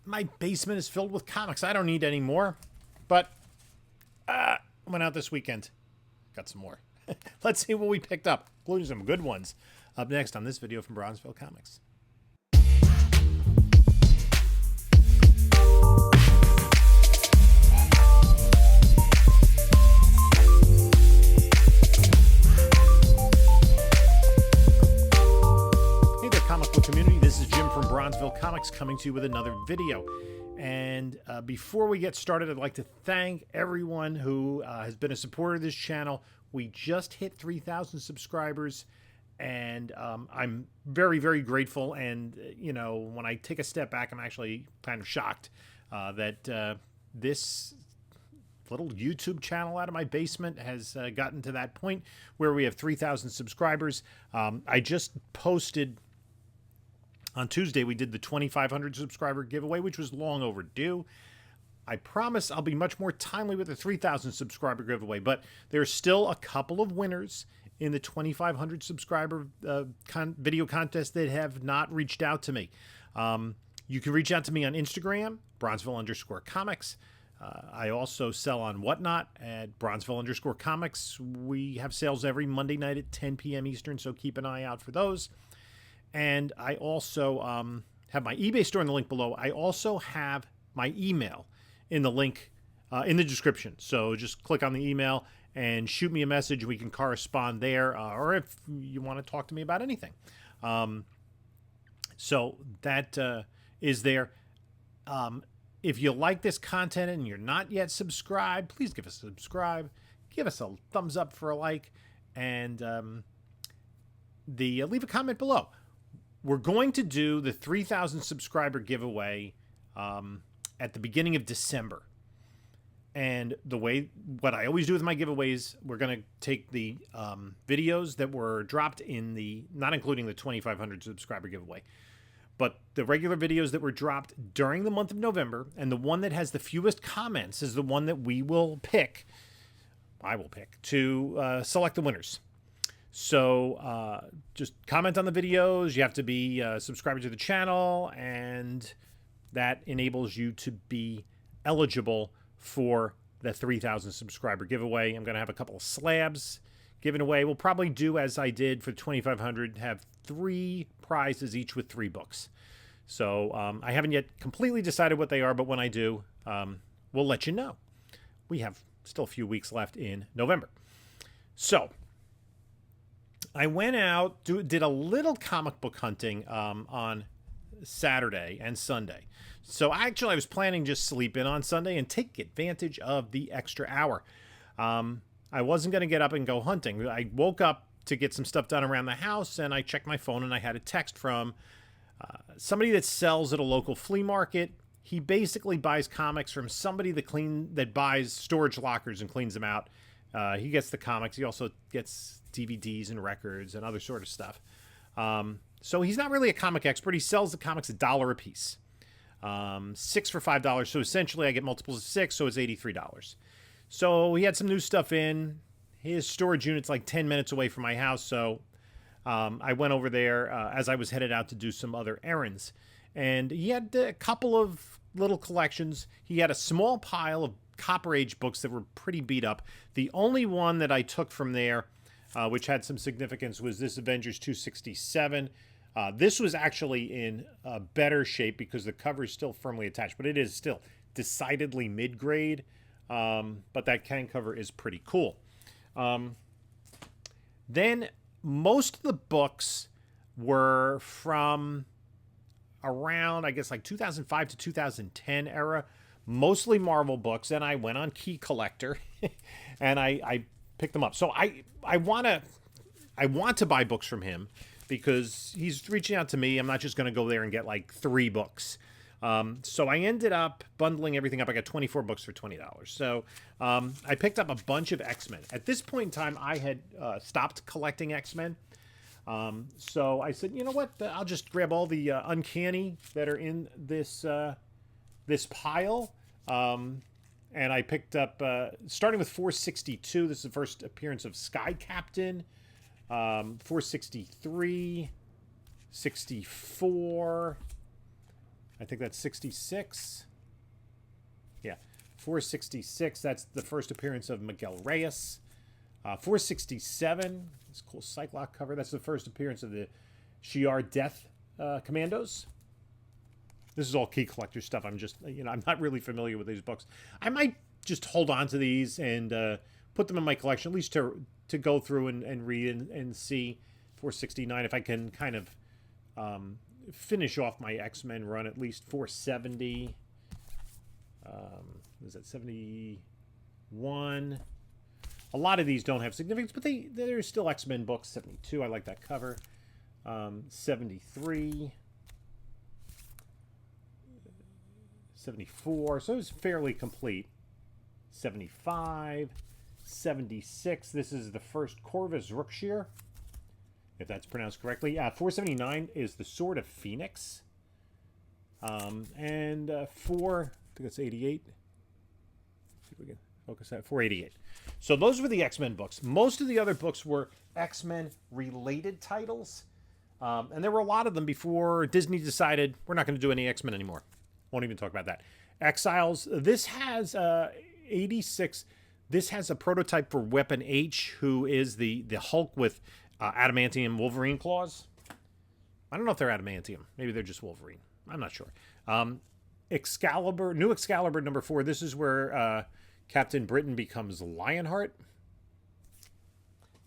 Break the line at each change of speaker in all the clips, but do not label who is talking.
my basement is filled with comics. I don't need any more, but went out this weekend. Got some more. Let's see what we picked up, including some good ones. Up next on this video from Bronzeville Comics. Community, this is Jim from Bronzeville Comics coming to you with another video. And before we get started, I'd like to thank everyone who has been a supporter of this channel. We just hit 3,000 subscribers, and I'm very, very grateful. And you know, when I take a step back, I'm actually kind of shocked that this little YouTube channel out of my basement has gotten to that point where we have 3,000 subscribers. I just posted on Tuesday, we did the 2,500 subscriber giveaway, which was long overdue. I promise I'll be much more timely with the 3,000 subscriber giveaway, but there's still a couple of winners in the 2,500 subscriber video contest that have not reached out to me. You can reach out to me on Instagram, Bronzeville_comics. I also sell on Whatnot at Bronzeville_comics. We have sales every Monday night at 10 p.m. Eastern, so keep an eye out for those. And I also have my eBay store in the link below. I also have my email in the link in the description. So just click on the email and shoot me a message. We can correspond there, or if you want to talk to me about anything. So that is there. If you like this content and you're not yet subscribed, please give us a subscribe. Give us a thumbs up for a like. And leave a comment below. We're going to do the 3,000 subscriber giveaway at the beginning of December. And what I always do with my giveaways, we're going to take the videos that were dropped in not including the 2,500 subscriber giveaway, but the regular videos that were dropped during the month of November, and the one that has the fewest comments is the one that I will pick to select the winners. So just comment on the videos. You have to be subscribed to the channel, and that enables you to be eligible for the 3,000 subscriber giveaway. I'm going to have a couple of slabs given away. We'll probably do as I did for 2,500, have 3 prizes, each with 3 books. So I haven't yet completely decided what they are, but when I do, we'll let you know. We have still a few weeks left in November. So I went out, did a little comic book hunting on Saturday and Sunday. So actually, I was planning just sleep in on Sunday and take advantage of the extra hour. I wasn't going to get up and go hunting. I woke up to get some stuff done around the house, and I checked my phone, and I had a text from somebody that sells at a local flea market. He basically buys comics from somebody that buys storage lockers and cleans them out. He gets the comics. He also gets DVDs and records and other sort of stuff. So he's not really a comic expert. He sells the comics $1 a piece. 6 for $5. So essentially I get multiples of 6, so it's $83. So he had some new stuff in. His storage unit's like 10 minutes away from my house, so I went over there as I was headed out to do some other errands. And he had a couple of little collections. He had a small pile of Copper Age books that were pretty beat up. The only one that I took from there, which had some significance, was this Avengers 267. This was actually in better shape because the cover is still firmly attached, but it is still decidedly mid-grade. But that can cover is pretty cool. Then most of the books were from around, I guess, like 2005 to 2010 era. Mostly Marvel books, and I went on Key Collector and I picked them up. So I want to buy books from him because he's reaching out to me. I'm not just going to go there and get like 3 books. So I ended up bundling everything up. I got 24 books for $20. So I picked up a bunch of X-Men. At this point in time, I had stopped collecting X-Men. So I said, you know what? I'll just grab all the Uncanny that are in this pile. And I picked up, starting with 462, this is the first appearance of Sky Captain, 463, 64, I think that's 66. Yeah, 466. That's the first appearance of Miguel Reyes. 467. This cool Cyclops cover. That's the first appearance of the Shi'ar Death Commandos. This is all key collector stuff. I'm just, I'm not really familiar with these books. I might just hold on to these and put them in my collection, at least to go through and read and see 469 if I can kind of finish off my X-Men run, at least 470. Is that 71? A lot of these don't have significance, but they're still X-Men books. 72, I like that cover. 73. 74, so it's fairly complete. 75. 76. This is the first Corvus Rookshire, if that's pronounced correctly. 479 is the Sword of Phoenix. And 4, I think that's 88. See if we can focus that. 488. So those were the X-Men books. Most of the other books were X-Men related titles. And there were a lot of them before Disney decided we're not going to do any X-Men anymore. Won't even talk about that. Exiles. This has 86. This has a prototype for Weapon H, who is the Hulk with adamantium Wolverine claws. I don't know if they're adamantium. Maybe they're just Wolverine. I'm not sure. Excalibur, new Excalibur number 4. This is where Captain Britain becomes Lionheart.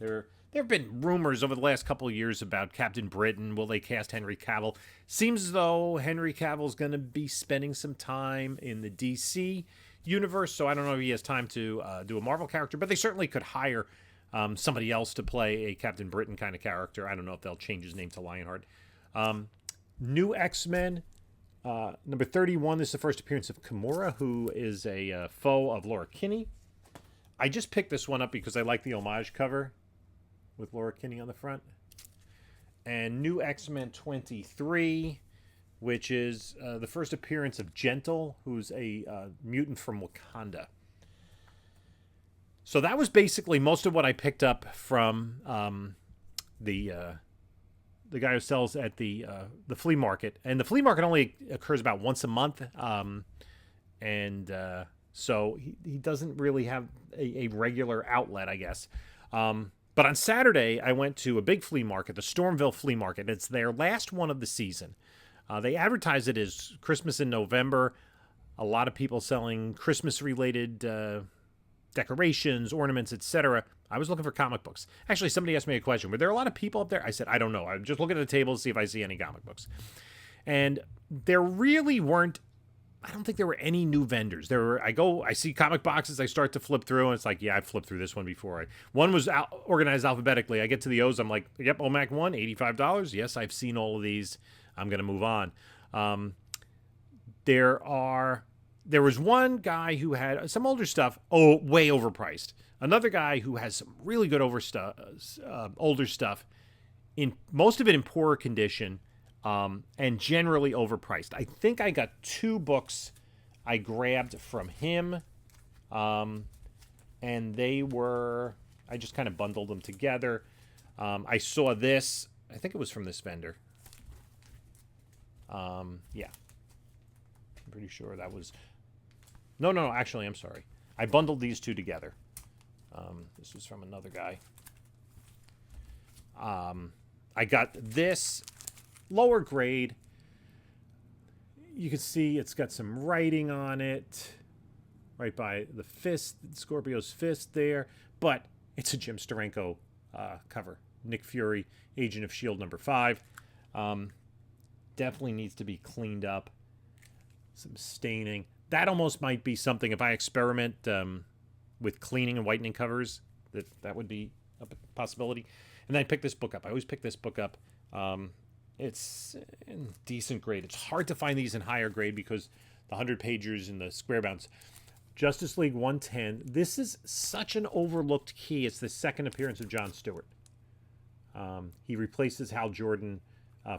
There have been rumors over the last couple of years about Captain Britain. Will they cast Henry Cavill? Seems as though Henry Cavill's going to be spending some time in the DC universe, so I don't know if he has time to do a Marvel character, but they certainly could hire somebody else to play a Captain Britain kind of character. I don't know if they'll change his name to Lionheart. New X-Men, number 31. This is the first appearance of Kimura, who is a foe of Laura Kinney. I just picked this one up because I like the homage cover with Laura Kinney on the front. And New X-Men 23, which is the first appearance of Gentle, who's a mutant from Wakanda. So that was basically most of what I picked up from the guy who sells at the flea market. And the flea market only occurs about once a month. So he doesn't really have a regular outlet, I guess. But on Saturday, I went to a big flea market, the Stormville Flea Market. It's their last one of the season. They advertise it as Christmas in November. A lot of people selling Christmas-related decorations, ornaments, etc. I was looking for comic books. Actually, somebody asked me a question. Were there a lot of people up there? I said, I don't know. I'm just looking at the table to see if I see any comic books. And there really weren't, I don't think there were any new vendors. I see comic boxes, I start to flip through, and it's like, yeah, I've flipped through this one before. One was organized alphabetically. I get to the O's, I'm like, yep, OMAC 1, $85. Yes, I've seen all of these. I'm going to move on. There was one guy who had some older stuff, way overpriced. Another guy who has some really good older stuff, in most of it in poorer condition, and generally overpriced. I think I got 2 books I grabbed from him, and I just kind of bundled them together. I saw this. I think it was from this vendor. Yeah. I'm pretty sure that was... No, actually, I'm sorry. I bundled these 2 together. This was from another guy. I got this lower grade. You can see it's got some writing on it. Right by the fist, Scorpio's fist there. But it's a Jim Steranko cover. Nick Fury, Agent of S.H.I.E.L.D. number 5. Definitely needs to be cleaned up. Some staining. That almost might be something, if I experiment with cleaning and whitening covers, that would be a possibility. And then I picked this book up. I always pick this book up. It's in decent grade. It's hard to find these in higher grade because the 100-pagers and the square bounds. Justice League 110. This is such an overlooked key. It's the second appearance of John Stewart. He replaces Hal Jordan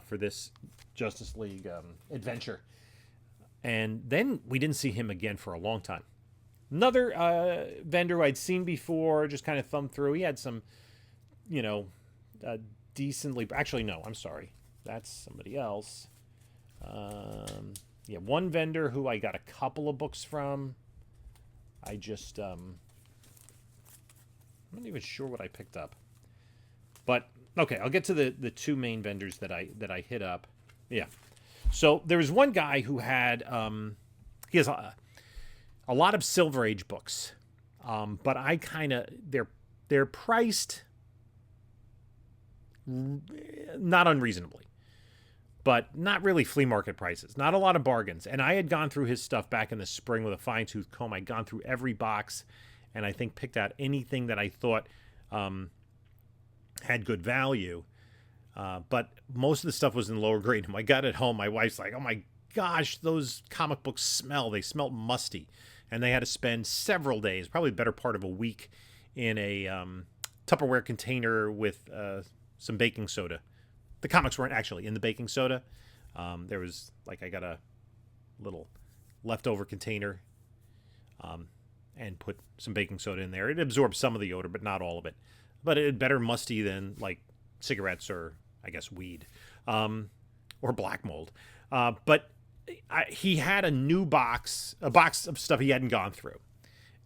for this Justice League adventure. And then we didn't see him again for a long time. Another vendor I'd seen before, just kind of thumbed through. He had some, decently... Actually, no, I'm sorry. That's somebody else. yeah, one vendor who I got a couple of books from. I just I'm not even sure what I picked up. But okay, I'll get to the two main vendors that I hit up. Yeah. So there was one guy who had he has a lot of Silver Age books, but I kind of they're priced not unreasonably, but not really flea market prices. Not a lot of bargains. And I had gone through his stuff back in the spring with a fine tooth comb. I'd gone through every box, and I think picked out anything that I thought had good value. But most of the stuff was in lower grade. And when I got it home, my wife's like, "Oh my gosh, those comic books smell. They smelled musty." And they had to spend several days, probably the better part of a week, in a Tupperware container with some baking soda. The comics weren't actually in the baking soda. There was, like, I got a little leftover container and put some baking soda in there. It absorbed some of the odor, but not all of it. But it had better musty than, like, cigarettes or, I guess, weed or black mold. But he had a new box, a box of stuff he hadn't gone through.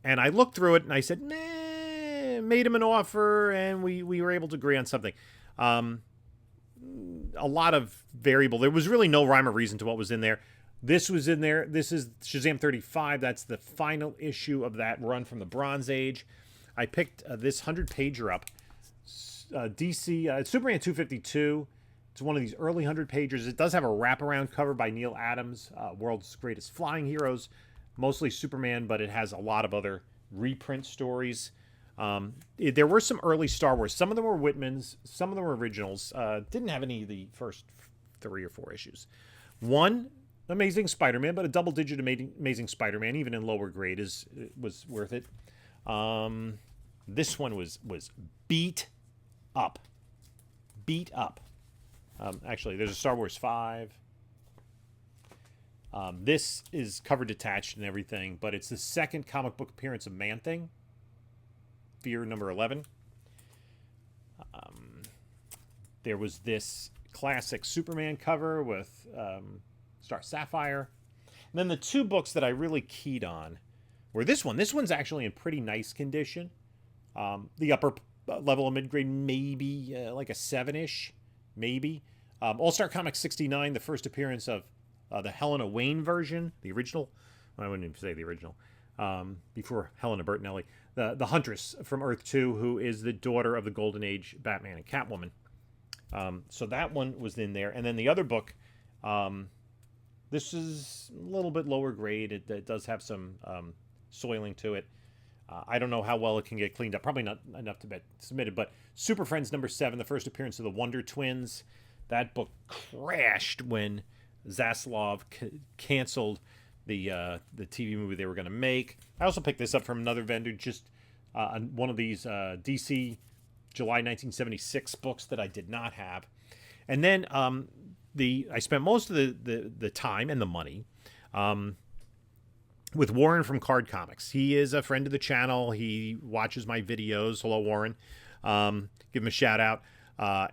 And I looked through it and I said, meh, made him an offer, and we were able to agree on something. A lot of variable. There was really no rhyme or reason to what was in there. This was in there. This is Shazam 35. That's the final issue of that run from the Bronze Age. I picked this 100-pager up. DC, Superman 252. It's one of these early 100-pagers. It does have a wraparound cover by Neil Adams, World's Greatest Flying Heroes, mostly Superman, but it has a lot of other reprint stories. There were some early Star Wars. Some of them were Whitman's. Some of them were originals. Didn't have any of the first 3 or 4 issues. One, Amazing Spider-Man, but a double-digit Amazing Spider-Man, even in lower grade, was worth it. This one was beat up. Beat up. Actually, there's a Star Wars 5. This is cover detached and everything, but it's the second comic book appearance of Man-Thing. Fear number 11. There was this classic Superman cover with Star Sapphire. And then the two books that I really keyed on were this one. This one's actually in pretty nice condition. The upper level of mid-grade, maybe like a 7-ish, maybe. All-Star Comics 69, the first appearance of the Helena Wayne version, the original. Well, I wouldn't even say the original. Before Helena Bertinelli. The Huntress from Earth 2, who is the daughter of the Golden Age Batman and Catwoman. So that one was in there. And then the other book, this is a little bit lower grade. It does have some soiling to it. I don't know how well it can get cleaned up. Probably not enough to be submitted. But Super Friends number 7, the first appearance of the Wonder Twins. That book crashed when Zaslav canceled the TV movie they were going to make. I also picked this up from another vendor, just one of these DC July 1976 books that I did not have. And then I spent most of the time and the money with Warren from Card Comics. He is a friend of the channel. He watches my videos. Hello, Warren. Give him a shout out.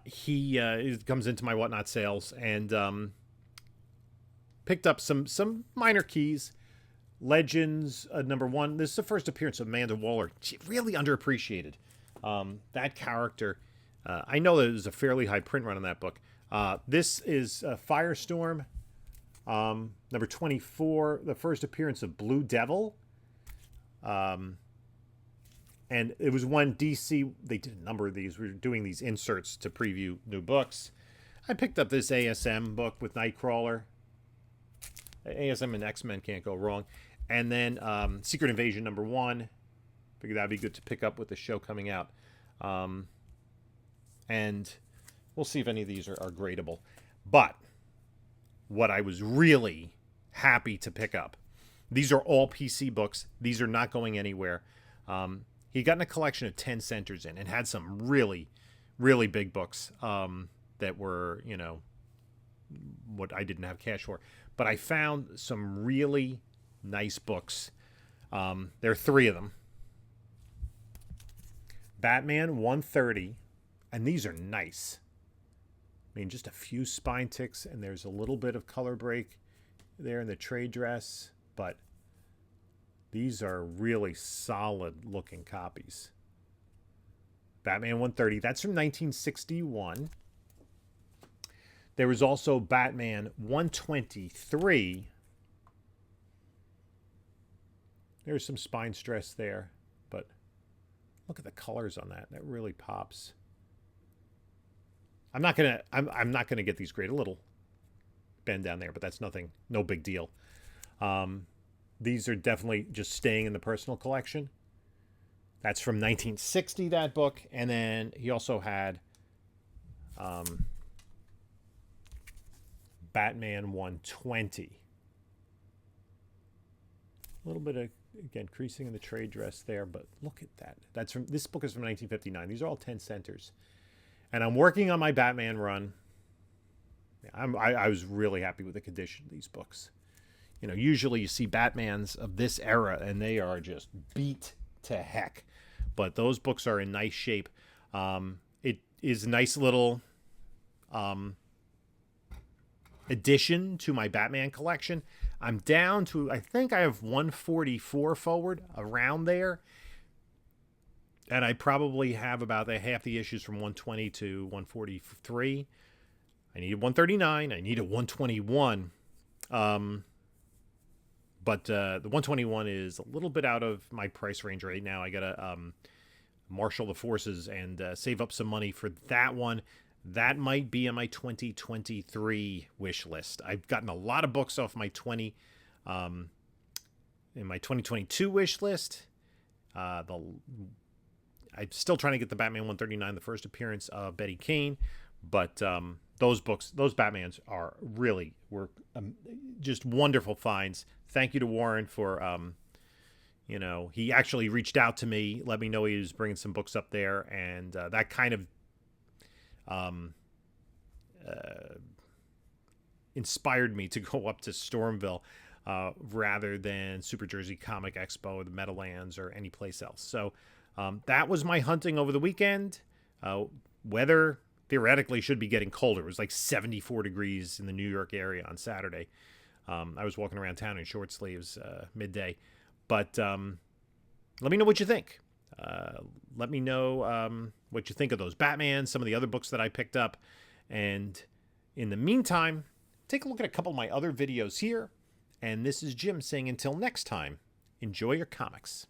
He comes into my Whatnot sales and picked up some minor keys. Legends number 1. This is the first appearance of Amanda Waller. She really underappreciated. That character. I know that it was a fairly high print run on that book. This is Firestorm number 24. The first appearance of Blue Devil. And it was one DC. They did a number of these. We were doing these inserts to preview new books. I picked up this ASM book with Nightcrawler. ASM and X-Men can't go wrong. And then Secret Invasion number 1. Figured that'd be good to pick up with the show coming out. And we'll see if any of these are gradable. But what I was really happy to pick up, these are all PC books. These are not going anywhere. He got in a collection of 10 centers in and had some really, really big books that were, what I didn't have cash for. But I found some really nice books. There are 3 of them. Batman 130, and these are nice. I mean, just a few spine ticks, and there's a little bit of color break there in the trade dress, but these are really solid looking copies. Batman 130, that's from 1961. There was also Batman 123. There's some spine stress there, but look at the colors on that. That really pops. I'm not gonna get these great. A little bend down there, but that's nothing, no big deal. These are definitely just staying in the personal collection. That's from 1960, that book. And then he also had Batman 120. A little bit of, again, creasing in the trade dress there, but look at that. That's from, this book is from 1959. These are all 10 centers. And I'm working on my Batman run. I was really happy with the condition of these books. You know, usually you see Batmans of this era and they are just beat to heck. But those books are in nice shape. It is a nice little addition to my Batman collection. I'm down to, I think I have 144 forward, around there. And I probably have about half the issues from 120 to 143. I needed 139. I needed 121. But the 121 is a little bit out of my price range right now. I got to marshal the forces and save up some money for that one. That might be on my 2023 wish list. I've gotten a lot of books off my in my 2022 wish list. I'm still trying to get the Batman 139, the first appearance of Betty Kane, but those books, those Batmans were just wonderful finds. Thank you to Warren for, you know, he actually reached out to me, let me know he was bringing some books up there, and that kind of inspired me to go up to Stormville rather than Super Jersey Comic Expo or the Meadowlands or any place else. So that was my hunting over the weekend. Weather theoretically should be getting colder. It was like 74 degrees in the New York area on Saturday. I was walking around town in short sleeves midday. But let me know what you think. Let me know what you think of those Batmans, some of the other books that I picked up. And in the meantime, take a look at a couple of my other videos here. And this is Jim saying until next time, enjoy your comics.